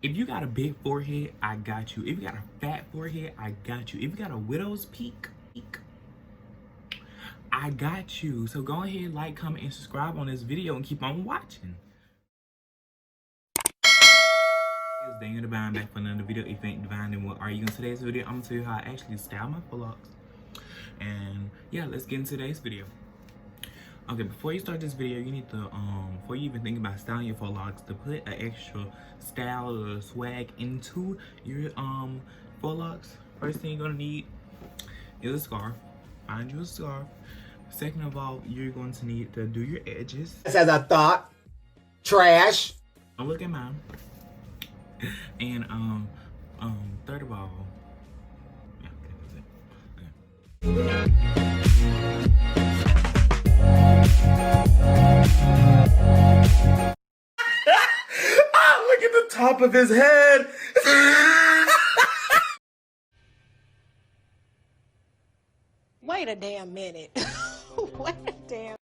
If you got a big forehead, I got you. If you got a fat forehead, I got you. If you got a widow's peak, I got you. So go ahead, like, comment, and subscribe on this video and keep on watching. It's Daniyl Divine back for another video. If you ain't divine, then what are you? In today's video, I'm gonna tell you how I actually style my FAUX LOCS. And yeah, let's get into today's video. Okay, before you start this video, you need to, before you even think about styling your FAUX LOCS, to put an extra style or swag into your FAUX LOCS, first thing you're gonna need is a scarf. Find you a scarf. Second of all, you're going to need to do your edges. As I thought. Trash. Don't look at mine. And third of all, yeah, that's it. Look at the top of his head. Wait a damn minute. Wait a damn.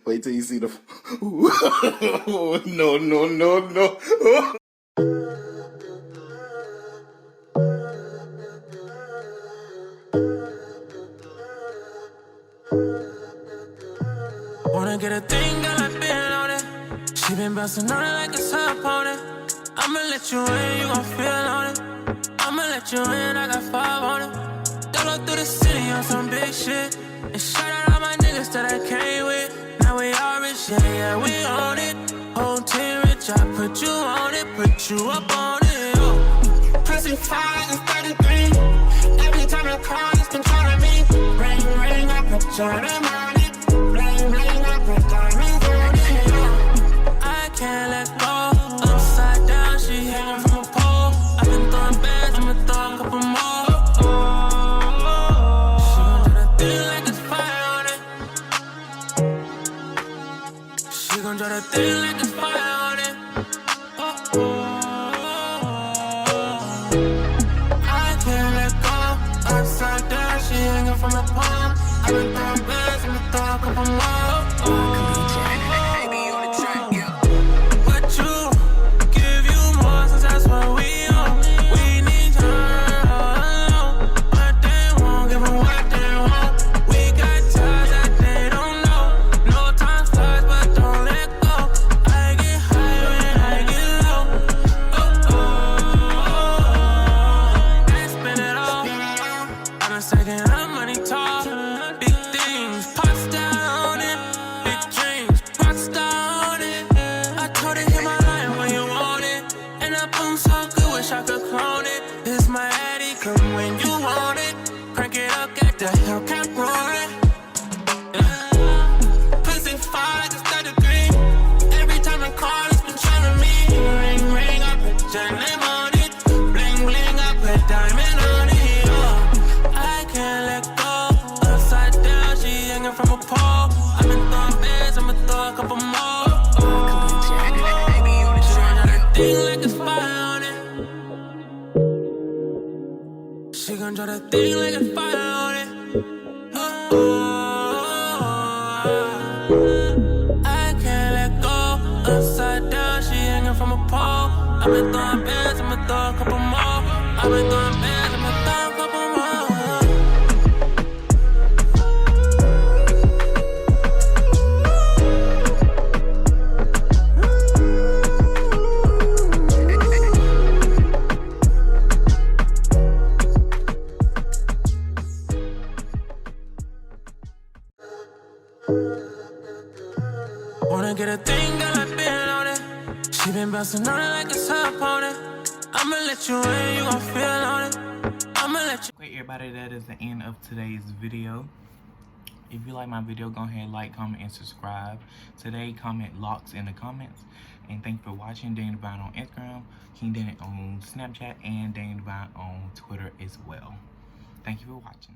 Wait till you see the. No, no, no, no. Wanna get a thing, girl, I been on it. She been bouncing on it like it's her opponent. I'ma let you in, you gon' feel on it. I'ma let you in, I got 5 on it. Dolo through the city on some big shit. And shout out all my niggas that I came with. Now we all rich, yeah, yeah, we own it. Whole team rich, I put you on it, put you up on it. Oh. Pressing 5 and 33. Every time I call, it's controlling me. Ring, ring, I put your name on it. Bling, bling, I put diamonds on it. Oh. I can't let go. Upside down, she hanging from a pole. I've been throwing bands, I'ma throw a couple more. She gon' do that thing like it's fire on it. She gon' do that thing like it's fire on it. I can't let go. Upside down, she hanging from a pole. I've been throwing bands, I'ma throw a couple more. What you give you more, since that's what we on. We need time, but they won't give 'em what they want. We got ties that they don't know. No time flies, but don't let go. I get high when I get low. Oh, oh, I spend it all. I've been stacking up money tall. Big things, pops down it. Big dreams, rock star on it. I told her hit my line when you want it. And I boom so good, wish I could clone it. It's my Addy, come when you want it. Crank it up, get the Hellcat roaring. Pussy 5 to 33. Every time I call, it's been trying me. Ring, ring, I put your name on it. Bling, bling, I put diamond on it. Oh. I can't let go. Upside down, she hanging from a pole. I've been throwing bands, I'ma throw a couple more. She gon' drop that thing like it's fire on it. She gon' drop that thing like it's fire on it. I can't let go. Upside down, she hanging from a pole. I've been throwing bands, I'ma throw a couple more. I've been throwing bands, I'ma throw a couple more. get a thing, girl, I been on it. She been bouncing on it like it's her opponent. I'ma let you in, you gon' feel on it. I'ma let you. Okay, everybody, that is the end of today's video. If you like my video, go ahead, like, comment, and subscribe. Today, comment locks in the comments. And thank you for watching. Daniyl Divine on Instagram, King Daniyl on Snapchat, and Daniyl Divine on Twitter as well. Thank you for watching.